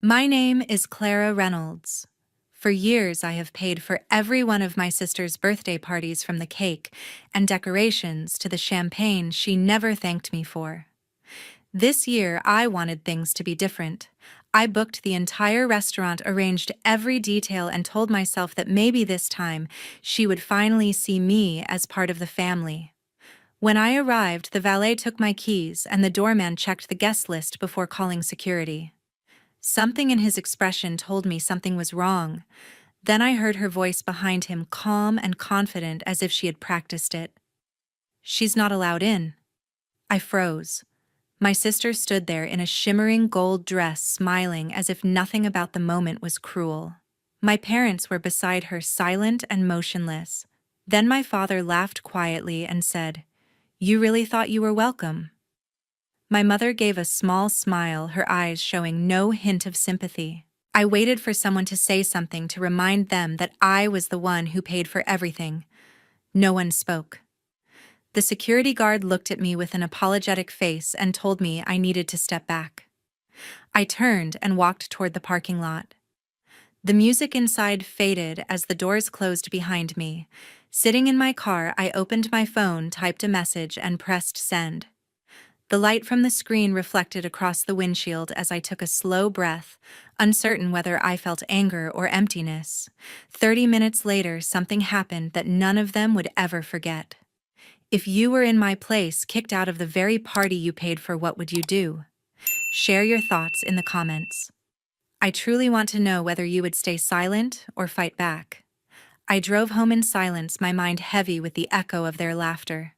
My name is Clara Reynolds. For years, I have paid for every one of my sister's birthday parties, from the cake and decorations to the champagne she never thanked me for. This year, I wanted things to be different. I booked the entire restaurant, arranged every detail, and told myself that maybe this time she would finally see me as part of the family. When I arrived, the valet took my keys and the doorman checked the guest list before calling security. Something in his expression told me something was wrong. Then I heard her voice behind him, calm and confident, as if she had practiced it. "She's not allowed in." I froze. My sister stood there in a shimmering gold dress, smiling as if nothing about the moment was cruel. My parents were beside her, silent and motionless. Then my father laughed quietly and said, "You really thought you were welcome?" My mother gave a small smile, her eyes showing no hint of sympathy. I waited for someone to say something to remind them that I was the one who paid for everything. No one spoke. The security guard looked at me with an apologetic face and told me I needed to step back. I turned and walked toward the parking lot. The music inside faded as the doors closed behind me. Sitting in my car, I opened my phone, typed a message, and pressed send. The light from the screen reflected across the windshield as I took a slow breath, uncertain whether I felt anger or emptiness. 30 minutes later, something happened that none of them would ever forget. If you were in my place, kicked out of the very party you paid for, what would you do? Share your thoughts in the comments. I truly want to know whether you would stay silent or fight back. I drove home in silence, my mind heavy with the echo of their laughter.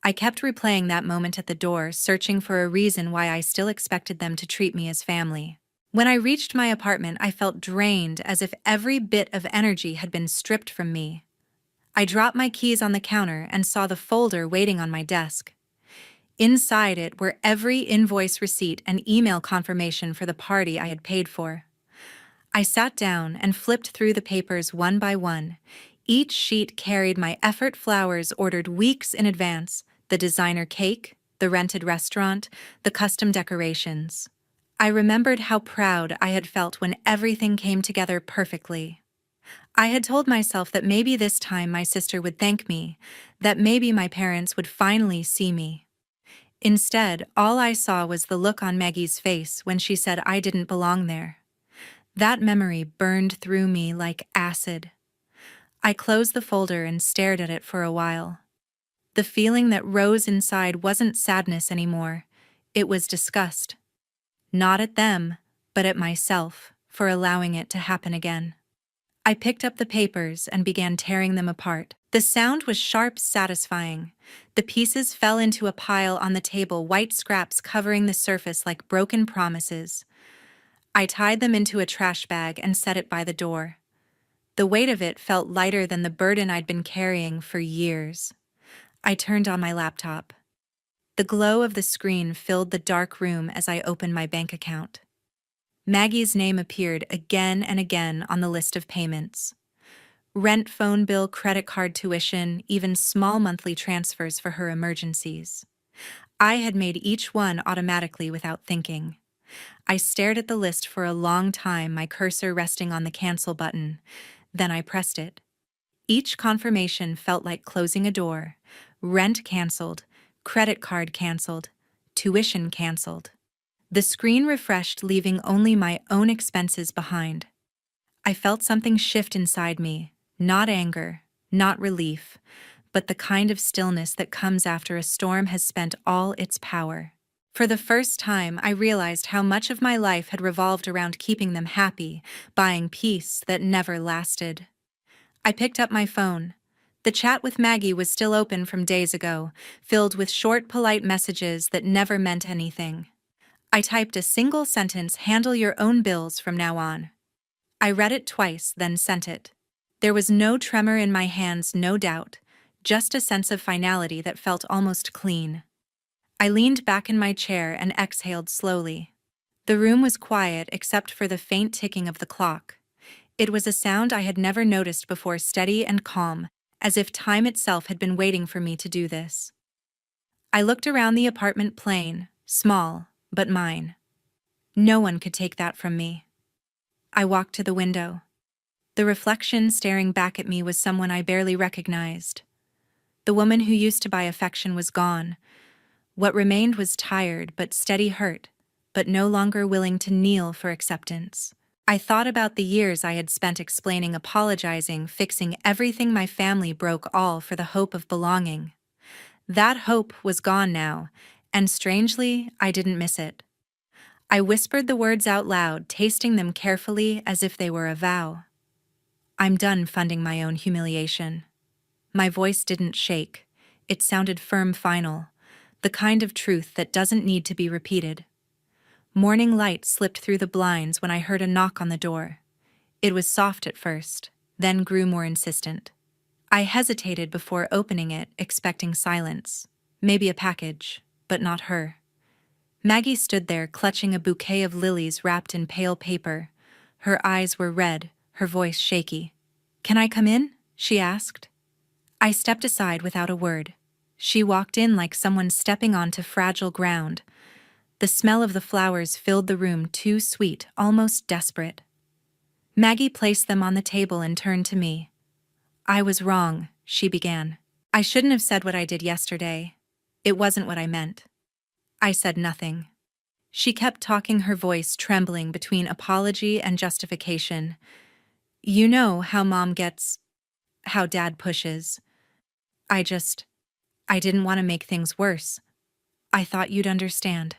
I kept replaying that moment at the door, searching for a reason why I still expected them to treat me as family. When I reached my apartment, I felt drained, as if every bit of energy had been stripped from me. I dropped my keys on the counter and saw the folder waiting on my desk. Inside it were every invoice, receipt, and email confirmation for the party I had paid for. I sat down and flipped through the papers one by one. Each sheet carried my effort flowers ordered weeks in advance, the designer cake, the rented restaurant, the custom decorations. I remembered how proud I had felt when everything came together perfectly. I had told myself that maybe this time my sister would thank me, that maybe my parents would finally see me. Instead, all I saw was the look on Maggie's face when she said I didn't belong there. That memory burned through me like acid. I closed the folder and stared at it for a while. The feeling that rose inside wasn't sadness anymore. It was disgust. Not at them, but at myself for allowing it to happen again. I picked up the papers and began tearing them apart. The sound was sharp, satisfying. The pieces fell into a pile on the table, white scraps covering the surface like broken promises. I tied them into a trash bag and set it by the door. The weight of it felt lighter than the burden I'd been carrying for years. I turned on my laptop. The glow of the screen filled the dark room as I opened my bank account. Maggie's name appeared again and again on the list of payments. Rent, phone bill, credit card, tuition, even small monthly transfers for her emergencies. I had made each one automatically without thinking. I stared at the list for a long time, my cursor resting on the cancel button. Then I pressed it. Each confirmation felt like closing a door. Rent canceled, credit card canceled, tuition canceled. The screen refreshed, leaving only my own expenses behind. I felt something shift inside me, not anger, not relief, but the kind of stillness that comes after a storm has spent all its power. For the first time, I realized how much of my life had revolved around keeping them happy, buying peace that never lasted. I picked up my phone. The chat with Maggie was still open from days ago, filled with short, polite messages that never meant anything. I typed a single sentence: "Handle your own bills from now on." I read it twice, then sent it. There was no tremor in my hands, no doubt, just a sense of finality that felt almost clean. I leaned back in my chair and exhaled slowly. The room was quiet except for the faint ticking of the clock. It was a sound I had never noticed before, steady and calm, as if time itself had been waiting for me to do this. I looked around the apartment, plain, small, but mine. No one could take that from me. I walked to the window. The reflection staring back at me was someone I barely recognized. The woman who used to buy affection was gone. What remained was tired but steady hurt, but no longer willing to kneel for acceptance. I thought about the years I had spent explaining, apologizing, fixing everything my family broke, all for the hope of belonging. That hope was gone now, and strangely, I didn't miss it. I whispered the words out loud, tasting them carefully as if they were a vow. I'm done funding my own humiliation. My voice didn't shake. It sounded firm, final, the kind of truth that doesn't need to be repeated. Morning light slipped through the blinds when I heard a knock on the door. It was soft at first, then grew more insistent. I hesitated before opening it, expecting silence. Maybe a package, but not her. Maggie stood there, clutching a bouquet of lilies wrapped in pale paper. Her eyes were red, her voice shaky. "Can I come in?" she asked. I stepped aside without a word. She walked in like someone stepping onto fragile ground. The smell of the flowers filled the room, too sweet, almost desperate. Maggie placed them on the table and turned to me. "I was wrong," she began. "I shouldn't have said what I did yesterday. It wasn't what I meant." I said nothing. She kept talking, her voice trembling between apology and justification. "You know how Mom gets, how Dad pushes. I didn't want to make things worse. I thought you'd understand."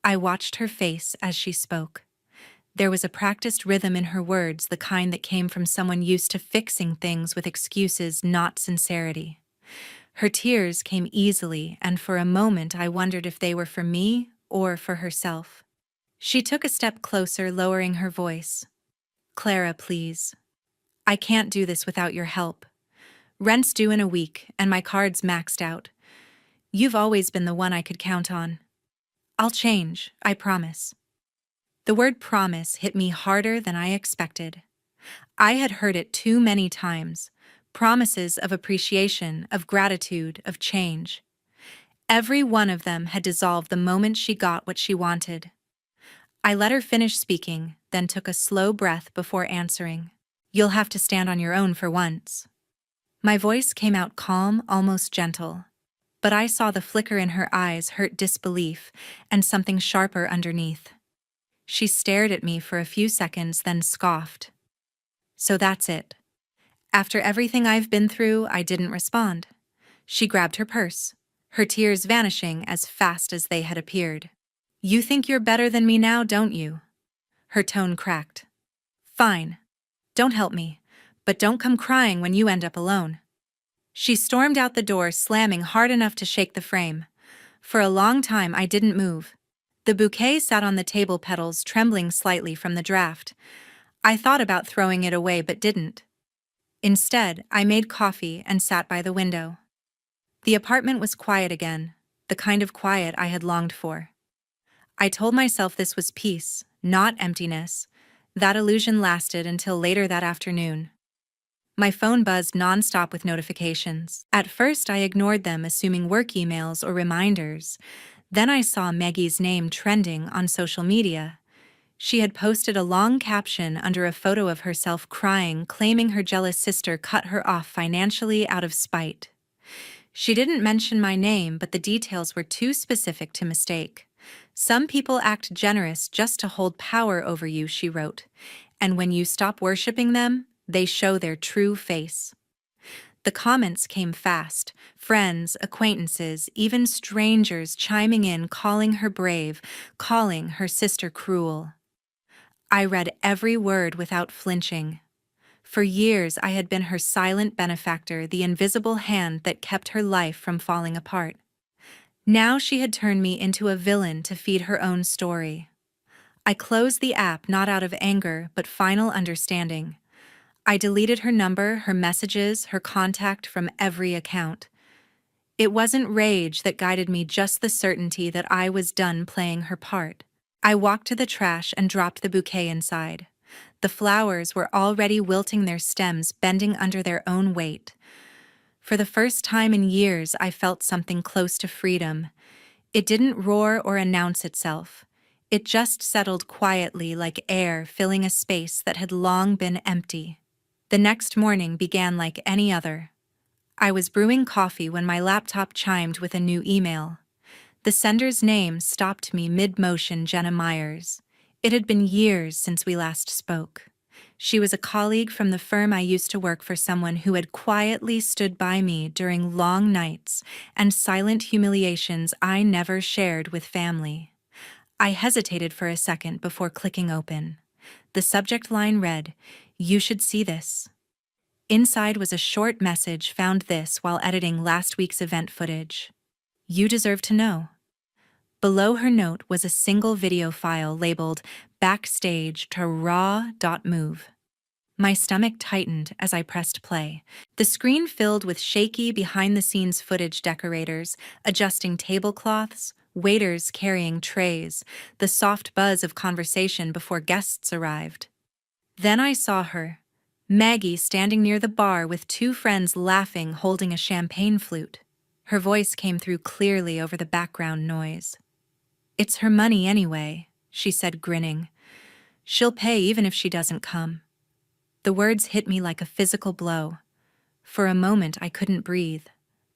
I watched her face as she spoke. There was a practiced rhythm in her words, the kind that came from someone used to fixing things with excuses, not sincerity. Her tears came easily, and for a moment I wondered if they were for me or for herself. She took a step closer, lowering her voice. "Clara, please. I can't do this without your help. Rent's due in a week, and my card's maxed out. You've always been the one I could count on. I'll change, I promise." The word promise hit me harder than I expected. I had heard it too many times. Promises of appreciation, of gratitude, of change. Every one of them had dissolved the moment she got what she wanted. I let her finish speaking, then took a slow breath before answering. "You'll have to stand on your own for once." My voice came out calm, almost gentle. But I saw the flicker in her eyes, hurt disbelief, and something sharper underneath. She stared at me for a few seconds, then scoffed. "So that's it. After everything I've been through, I didn't respond." She grabbed her purse, her tears vanishing as fast as they had appeared. "You think you're better than me now, don't you?" Her tone cracked. "Fine. Don't help me, but don't come crying when you end up alone." She stormed out the door, slamming hard enough to shake the frame. For a long time I didn't move. The bouquet sat on the table, petals trembling slightly from the draft. I thought about throwing it away but didn't. Instead, I made coffee and sat by the window. The apartment was quiet again, the kind of quiet I had longed for. I told myself this was peace, not emptiness. That illusion lasted until later that afternoon. My phone buzzed nonstop with notifications. At first, I ignored them, assuming work emails or reminders. Then I saw Maggie's name trending on social media. She had posted a long caption under a photo of herself crying, claiming her jealous sister cut her off financially out of spite. She didn't mention my name, but the details were too specific to mistake. "Some people act generous just to hold power over you," she wrote. "And when you stop worshiping them, they show their true face." The comments came fast. Friends, acquaintances, even strangers chiming in, calling her brave, calling her sister cruel. I read every word without flinching. For years I had been her silent benefactor, the invisible hand that kept her life from falling apart. Now she had turned me into a villain to feed her own story. I closed the app not out of anger, but final understanding. I deleted her number, her messages, her contact from every account. It wasn't rage that guided me, just the certainty that I was done playing her part. I walked to the trash and dropped the bouquet inside. The flowers were already wilting, their stems bending under their own weight. For the first time in years, I felt something close to freedom. It didn't roar or announce itself. It just settled quietly like air filling a space that had long been empty. The next morning began like any other. I was brewing coffee when my laptop chimed with a new email. The sender's name stopped me mid-motion. Jenna Myers. It had been years since we last spoke. She was a colleague from the firm I used to work for, someone who had quietly stood by me during long nights and silent humiliations I never shared with family. I hesitated for a second before clicking open. The subject line read, "You should see this." Inside was a short message: "Found this while editing last week's event footage. You deserve to know." Below her note was a single video file labeled backstage to raw.move. My stomach tightened as I pressed play. The screen filled with shaky behind-the-scenes footage: decorators adjusting tablecloths, waiters carrying trays, the soft buzz of conversation before guests arrived. Then I saw her, Maggie, standing near the bar with two friends laughing, holding a champagne flute. Her voice came through clearly over the background noise. "It's her money anyway," she said, grinning. "She'll pay even if she doesn't come." The words hit me like a physical blow. For a moment I couldn't breathe.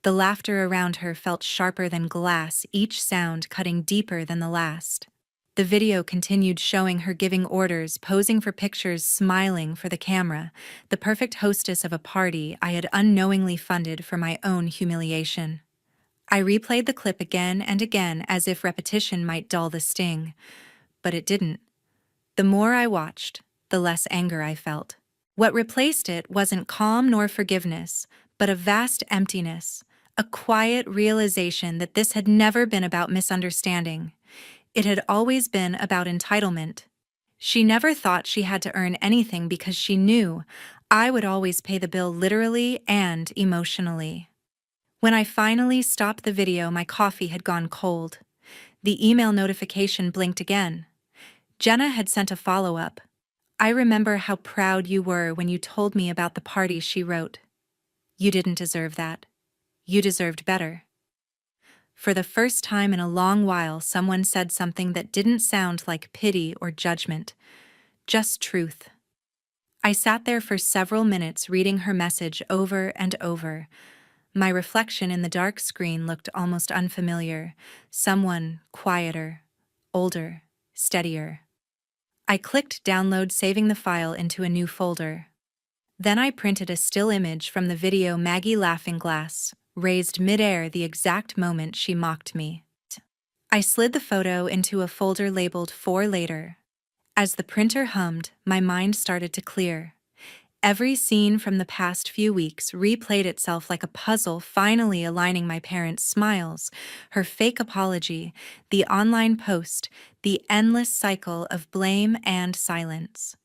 The laughter around her felt sharper than glass, each sound cutting deeper than the last. The video continued, showing her giving orders, posing for pictures, smiling for the camera, the perfect hostess of a party I had unknowingly funded for my own humiliation. I replayed the clip again and again as if repetition might dull the sting, but it didn't. The more I watched, the less anger I felt. What replaced it wasn't calm nor forgiveness, but a vast emptiness, a quiet realization that this had never been about misunderstanding. It had always been about entitlement. She never thought she had to earn anything because she knew I would always pay the bill, literally and emotionally. When I finally stopped the video, my coffee had gone cold. The email notification blinked again. Jenna had sent a follow-up. "I remember how proud you were when you told me about the party," she wrote. "You didn't deserve that. You deserved better." For the first time in a long while, someone said something that didn't sound like pity or judgment, just truth. I sat there for several minutes reading her message over and over. My reflection in the dark screen looked almost unfamiliar, someone quieter, older, steadier. I clicked download, saving the file into a new folder. Then I printed a still image from the video, Maggie laughing, glass raised midair, the exact moment she mocked me. I slid the photo into a folder labeled "For Later." As the printer hummed, my mind started to clear. Every scene from the past few weeks replayed itself like a puzzle, finally aligning: my parents' smiles, her fake apology, the online post, the endless cycle of blame and silence.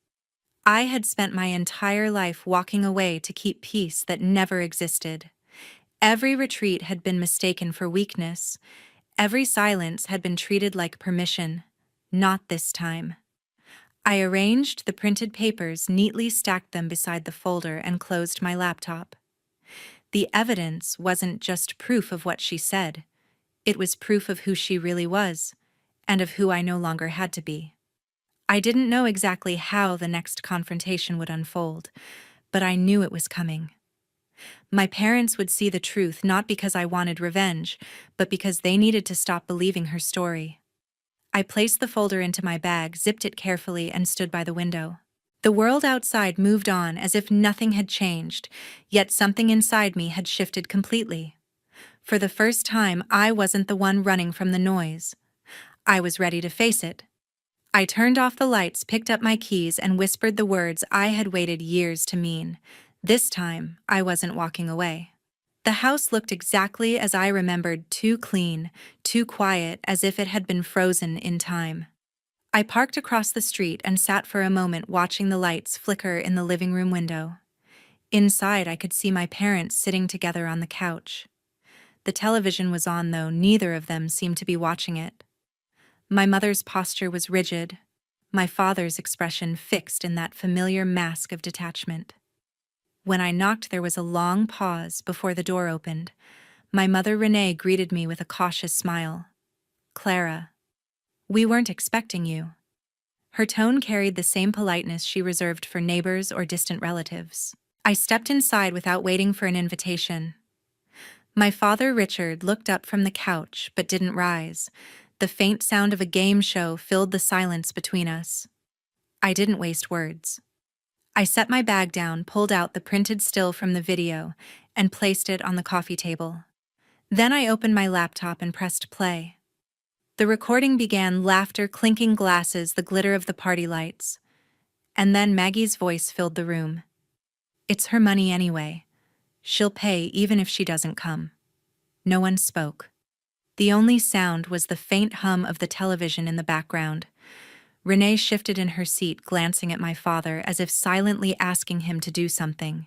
I had spent my entire life walking away to keep peace that never existed. Every retreat had been mistaken for weakness. Every silence had been treated like permission. Not this time. I arranged the printed papers, neatly stacked them beside the folder, and closed my laptop. The evidence wasn't just proof of what she said. It was proof of who she really was, and of who I no longer had to be. I didn't know exactly how the next confrontation would unfold, but I knew it was coming. My parents would see the truth, not because I wanted revenge, but because they needed to stop believing her story. I placed the folder into my bag, zipped it carefully, and stood by the window. The world outside moved on as if nothing had changed, yet something inside me had shifted completely. For the first time, I wasn't the one running from the noise. I was ready to face it. I turned off the lights, picked up my keys, and whispered the words I had waited years to mean. This time, I wasn't walking away. The house looked exactly as I remembered: too clean, too quiet, as if it had been frozen in time. I parked across the street and sat for a moment, watching the lights flicker in the living room window. Inside, I could see my parents sitting together on the couch. The television was on, though neither of them seemed to be watching it. My mother's posture was rigid, my father's expression fixed in that familiar mask of detachment. When I knocked, there was a long pause before the door opened. My mother, Renee, greeted me with a cautious smile. "Clara." We weren't expecting you." Her tone carried the same politeness she reserved for neighbors or distant relatives. I stepped inside without waiting for an invitation. My father, Richard, looked up from the couch but didn't rise. The faint sound of a game show filled the silence between us. I didn't waste words. I set my bag down, pulled out the printed still from the video, and placed it on the coffee table. Then I opened my laptop and pressed play. The recording began, laughter, clinking glasses, the glitter of the party lights. And then Maggie's voice filled the room. "It's her money anyway. She'll pay even if she doesn't come." No one spoke. The only sound was the faint hum of the television in the background. Renee shifted in her seat, glancing at my father as if silently asking him to do something.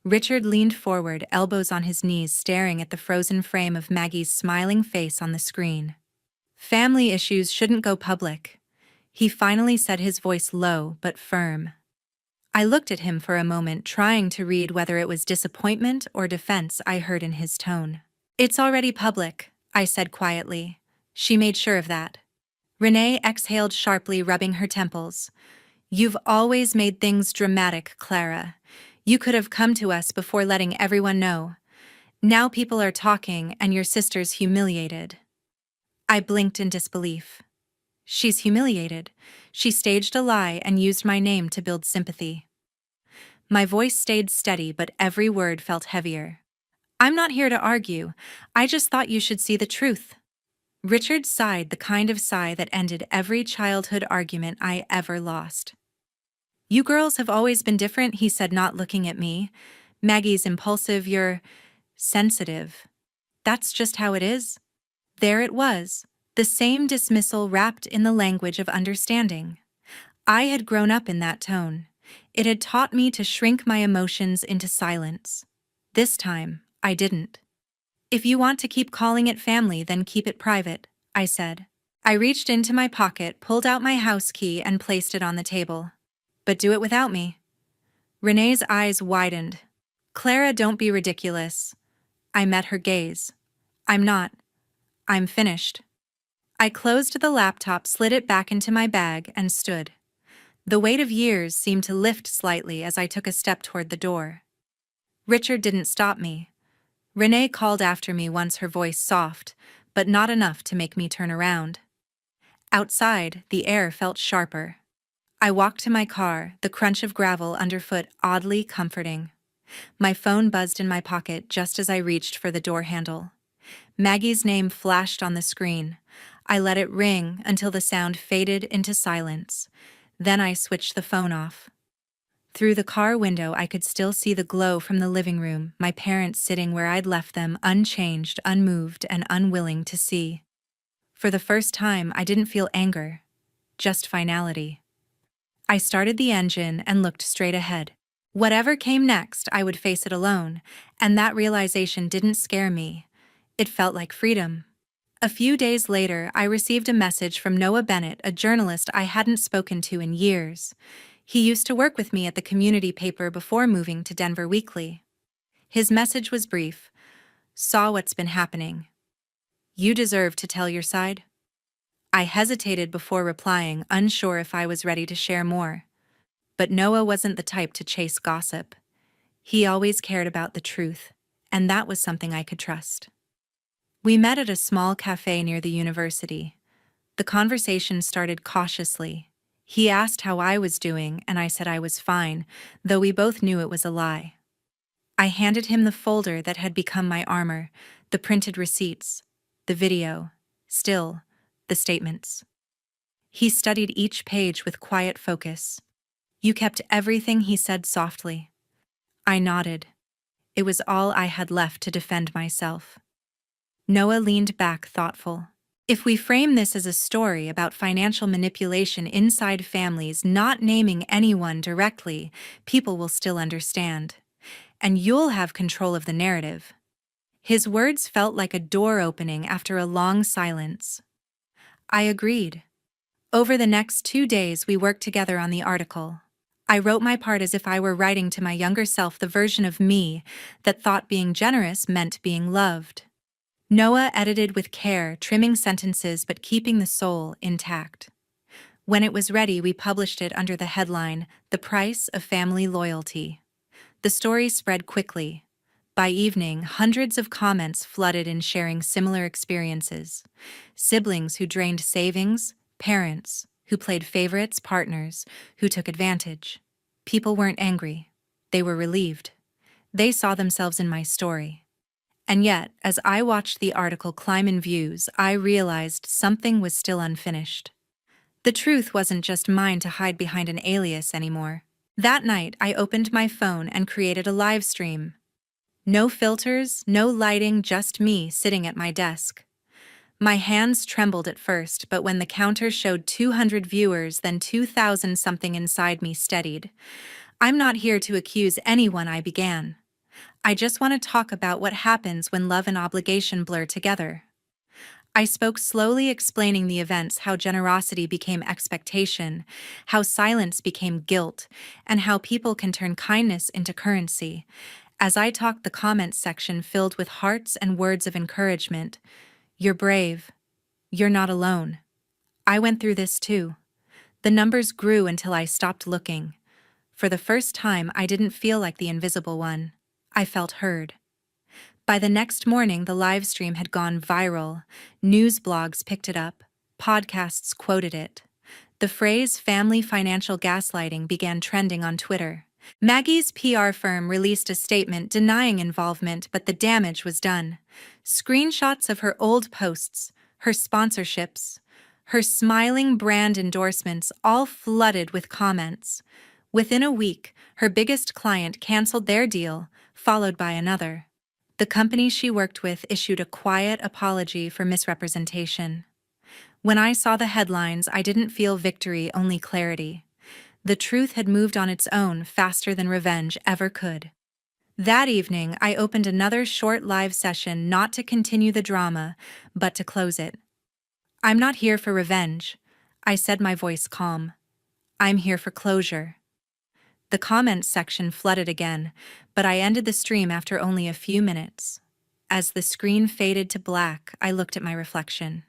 Richard leaned forward, elbows on his knees, staring at the frozen frame of Maggie's smiling face on the screen. "Family issues shouldn't go public," he finally said, his voice low but firm. I looked at him for a moment, trying to read whether it was disappointment or defense I heard in his tone. "It's already public," I said quietly. "She made sure of that." Renee exhaled sharply, rubbing her temples. "You've always made things dramatic, Clara. You could have come to us before letting everyone know. Now people are talking and your sister's humiliated." I blinked in disbelief. She's humiliated. She staged a lie and used my name to build sympathy. My voice stayed steady, but every word felt heavier. "I'm not here to argue. I just thought you should see the truth." Richard sighed, the kind of sigh that ended every childhood argument I ever lost. "You girls have always been different," he said, not looking at me. "Maggie's impulsive, you're sensitive. That's just how it is." There it was, the same dismissal wrapped in the language of understanding. I had grown up in that tone. It had taught me to shrink my emotions into silence. This time, I didn't. "If you want to keep calling it family, then keep it private," I said. I reached into my pocket, pulled out my house key, and placed it on the table. "But do it without me." Renee's eyes widened. "Clara, don't be ridiculous." I met her gaze. "I'm not. I'm finished." I closed the laptop, slid it back into my bag, and stood. The weight of years seemed to lift slightly as I took a step toward the door. Richard didn't stop me. Renee called after me once, her voice soft, but not enough to make me turn around. Outside, the air felt sharper. I walked to my car, the crunch of gravel underfoot oddly comforting. My phone buzzed in my pocket just as I reached for the door handle. Maggie's name flashed on the screen. I let it ring until the sound faded into silence. Then I switched the phone off. Through the car window, I could still see the glow from the living room, my parents sitting where I'd left them, unchanged, unmoved, and unwilling to see. For the first time, I didn't feel anger, just finality. I started the engine and looked straight ahead. Whatever came next, I would face it alone, and that realization didn't scare me. It felt like freedom. A few days later, I received a message from Clara Bennett, a journalist I hadn't spoken to in years. He used to work with me at the community paper before moving to Denver Weekly. His message was brief. "Saw what's been happening. You deserve to tell your side." I hesitated before replying, unsure if I was ready to share more. But Noah wasn't the type to chase gossip. He always cared about the truth, and that was something I could trust. We met at a small cafe near the university. The conversation started cautiously. He asked how I was doing, and I said I was fine, though we both knew it was a lie. I handed him the folder that had become my armor, the printed receipts, the video, still, the statements. He studied each page with quiet focus. "You kept everything," he said softly. I nodded. It was all I had left to defend myself. Noah leaned back, thoughtful. "If we frame this as a story about financial manipulation inside families, not naming anyone directly, people will still understand. And you'll have control of the narrative." His words felt like a door opening after a long silence. I agreed. Over the next 2 days, we worked together on the article. I wrote my part as if I were writing to my younger self, the version of me that thought being generous meant being loved. Noah edited with care, trimming sentences but keeping the soul intact. When it was ready, we published it under the headline, "The Price of Family Loyalty." The story spread quickly. By evening, hundreds of comments flooded in sharing similar experiences. Siblings who drained savings, parents who played favorites, partners who took advantage. People weren't angry. They were relieved. They saw themselves in my story. And yet, as I watched the article climb in views, I realized something was still unfinished. The truth wasn't just mine to hide behind an alias anymore. That night, I opened my phone and created a live stream. No filters, no lighting, just me sitting at my desk. My hands trembled at first, but when the counter showed 200 viewers, then 2,000, something inside me steadied. I'm not here to accuse anyone, I began. I just want to talk about what happens when love and obligation blur together. I spoke slowly, explaining the events, how generosity became expectation, how silence became guilt, and how people can turn kindness into currency. As I talked, the comments section filled with hearts and words of encouragement. "You're brave. You're not alone. I went through this too." The numbers grew until I stopped looking. For the first time, I didn't feel like the invisible one. I felt heard. By the next morning, the live stream had gone viral. News blogs picked it up. Podcasts quoted it. The phrase "family financial gaslighting" began trending on Twitter. Maggie's PR firm released a statement denying involvement, but the damage was done. Screenshots of her old posts, her sponsorships, her smiling brand endorsements all flooded with comments. Within a week, her biggest client canceled their deal, followed by another. The company she worked with issued a quiet apology for misrepresentation. When I saw the headlines, I didn't feel victory, only clarity. The truth had moved on its own, faster than revenge ever could. That evening, I opened another short live session, not to continue the drama, but to close it. "I'm not here for revenge," I said, my voice calm. "I'm here for closure." The comments section flooded again, but I ended the stream after only a few minutes. As the screen faded to black, I looked at my reflection.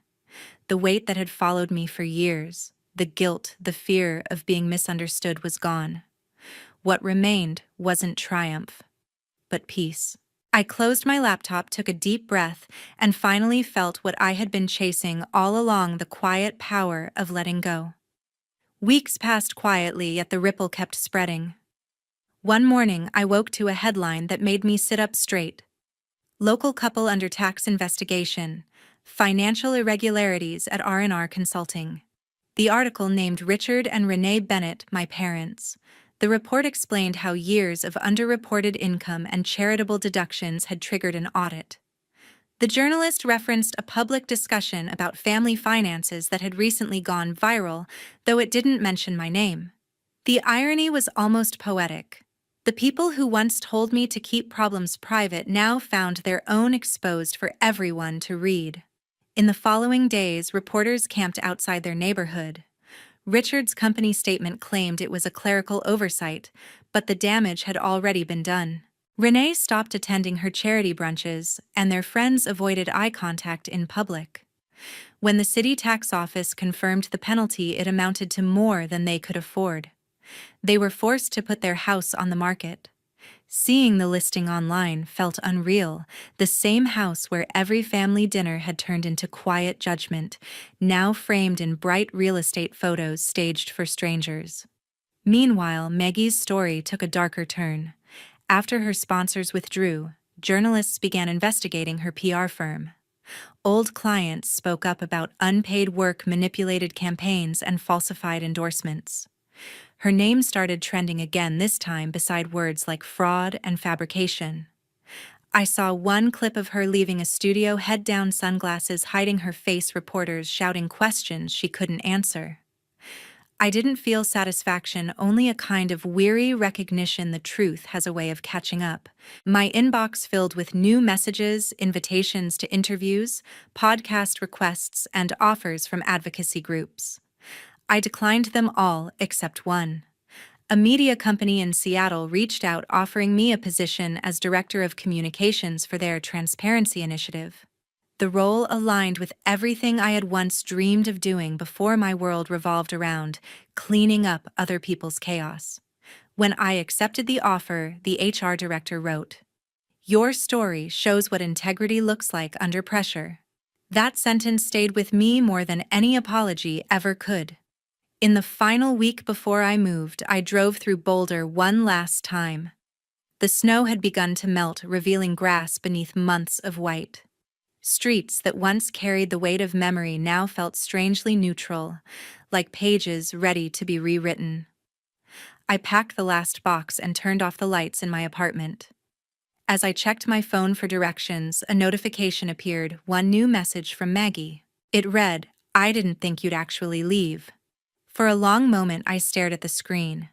The weight that had followed me for years, the guilt, the fear of being misunderstood, was gone. What remained wasn't triumph, but peace. I closed my laptop, took a deep breath, and finally felt what I had been chasing all along: the quiet power of letting go. Weeks passed quietly, yet the ripple kept spreading. One morning, I woke to a headline that made me sit up straight. "Local couple under tax investigation. Financial irregularities at R&R Consulting." The article named Richard and Renee Bennett, my parents. The report explained how years of underreported income and charitable deductions had triggered an audit. The journalist referenced a public discussion about family finances that had recently gone viral, though it didn't mention my name. The irony was almost poetic. The people who once told me to keep problems private now found their own exposed for everyone to read. In the following days, reporters camped outside their neighborhood. Richard's company statement claimed it was a clerical oversight, but the damage had already been done. Renee stopped attending her charity brunches, and their friends avoided eye contact in public. When the city tax office confirmed the penalty, it amounted to more than they could afford. They were forced to put their house on the market. Seeing the listing online felt unreal. The same house where every family dinner had turned into quiet judgment, now framed in bright real estate photos staged for strangers. Meanwhile, Maggie's story took a darker turn. After her sponsors withdrew, journalists began investigating her PR firm. Old clients spoke up about unpaid work, manipulated campaigns, and falsified endorsements. Her name started trending again, this time beside words like fraud and fabrication. I saw one clip of her leaving a studio, head down, sunglasses hiding her face, reporters shouting questions she couldn't answer. I didn't feel satisfaction, only a kind of weary recognition the truth has a way of catching up. My inbox filled with new messages, invitations to interviews, podcast requests, and offers from advocacy groups. I declined them all except one. A media company in Seattle reached out, offering me a position as director of communications for their transparency initiative. The role aligned with everything I had once dreamed of doing before my world revolved around cleaning up other people's chaos. When I accepted the offer, the HR director wrote, "Your story shows what integrity looks like under pressure." That sentence stayed with me more than any apology ever could. In the final week before I moved, I drove through Boulder one last time. The snow had begun to melt, revealing grass beneath months of white. Streets that once carried the weight of memory now felt strangely neutral, like pages ready to be rewritten. I packed the last box and turned off the lights in my apartment. As I checked my phone for directions, a notification appeared, one new message from Maggie. It read, "I didn't think you'd actually leave." For a long moment I stared at the screen.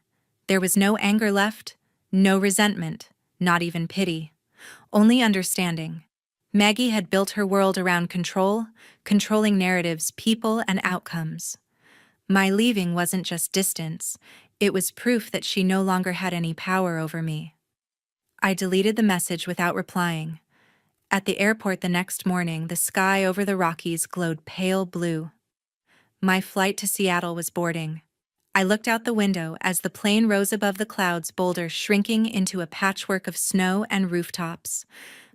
There was no anger left, no resentment, not even pity. Only understanding. Maggie had built her world around control, controlling narratives, people, and outcomes. My leaving wasn't just distance, it was proof that she no longer had any power over me. I deleted the message without replying. At the airport the next morning, the sky over the Rockies glowed pale blue. My flight to Seattle was boarding. I looked out the window as the plane rose above the clouds, Boulder shrinking into a patchwork of snow and rooftops.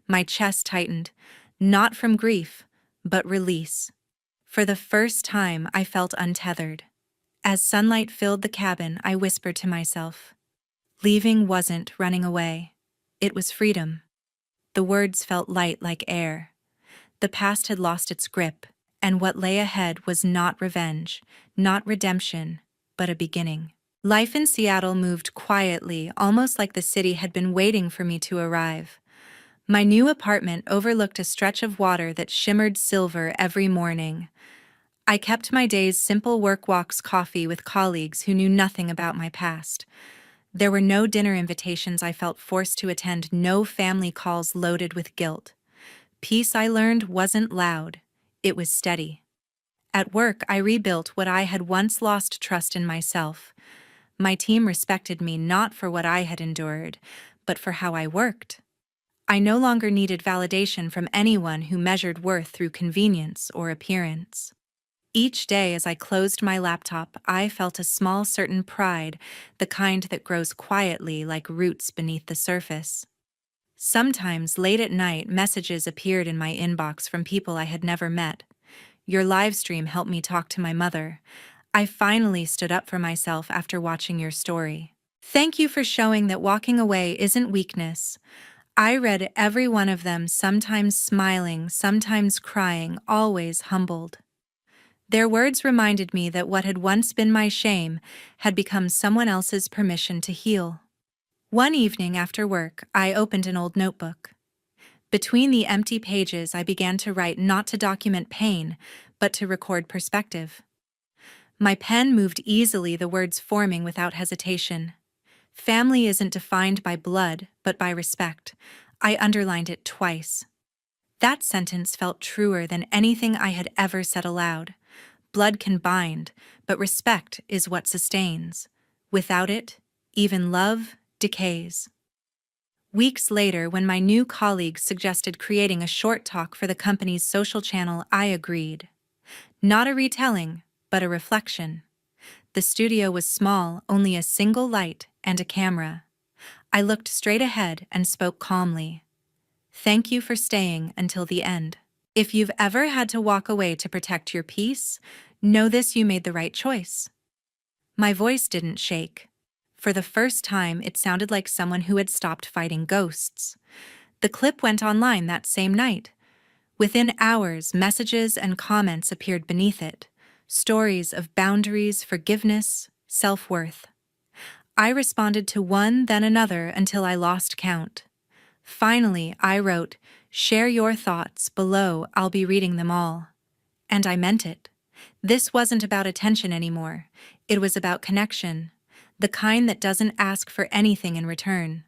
My chest tightened, not from grief, but release. For the first time, I felt untethered. As sunlight filled the cabin, I whispered to myself, leaving wasn't running away. It was freedom. The words felt light like air. The past had lost its grip, and what lay ahead was not revenge, not redemption, but a beginning. Life in Seattle moved quietly, almost like the city had been waiting for me to arrive. My new apartment overlooked a stretch of water that shimmered silver every morning. I kept my days simple: work walks, coffee with colleagues who knew nothing about my past. There were no dinner invitations I felt forced to attend, no family calls loaded with guilt. Peace, I learned, wasn't loud. It was steady. At work, I rebuilt what I had once lost: trust in myself. My team respected me not for what I had endured, but for how I worked. I no longer needed validation from anyone who measured worth through convenience or appearance. Each day as I closed my laptop, I felt a small, certain pride, the kind that grows quietly like roots beneath the surface. Sometimes, late at night, messages appeared in my inbox from people I had never met. "Your live stream helped me talk to my mother. I finally stood up for myself after watching your story. Thank you for showing that walking away isn't weakness." I read every one of them, sometimes smiling, sometimes crying, always humbled. Their words reminded me that what had once been my shame had become someone else's permission to heal. One evening after work, I opened an old notebook. Between the empty pages, I began to write, not to document pain, but to record perspective. My pen moved easily, the words forming without hesitation. Family isn't defined by blood, but by respect. I underlined it twice. That sentence felt truer than anything I had ever said aloud. Blood can bind, but respect is what sustains. Without it, even love decays. Weeks later, when my new colleagues suggested creating a short talk for the company's social channel, I agreed. Not a retelling, but a reflection. The studio was small, only a single light and a camera. I looked straight ahead and spoke calmly. "Thank you for staying until the end. If you've ever had to walk away to protect your peace, know this: you made the right choice." My voice didn't shake. For the first time, it sounded like someone who had stopped fighting ghosts. The clip went online that same night. Within hours, messages and comments appeared beneath it. Stories of boundaries, forgiveness, self-worth. I responded to one, then another, until I lost count. Finally, I wrote, "Share your thoughts below, I'll be reading them all." And I meant it. This wasn't about attention anymore. It was about connection, the kind that doesn't ask for anything in return.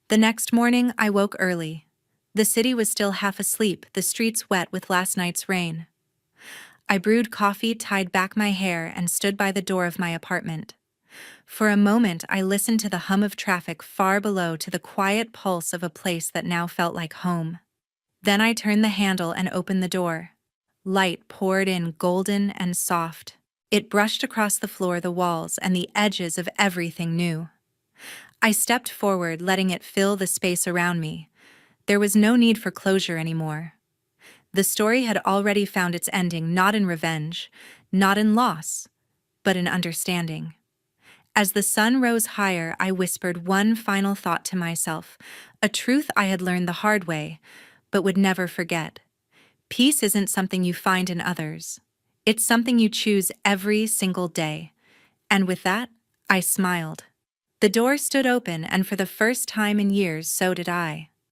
The next morning, I woke early. The city was still half asleep, the streets wet with last night's rain. I brewed coffee, tied back my hair, and stood by the door of my apartment. For a moment, I listened to the hum of traffic far below, to the quiet pulse of a place that now felt like home. Then I turned the handle and opened the door. Light poured in, golden and soft. It brushed across the floor, the walls, and the edges of everything new. I stepped forward, letting it fill the space around me. There was no need for closure anymore. The story had already found its ending, not in revenge, not in loss, but in understanding. As the sun rose higher, I whispered one final thought to myself, a truth I had learned the hard way, but would never forget. Peace isn't something you find in others. It's something you choose every single day. And with that, I smiled. The door stood open, and for the first time in years, so did I.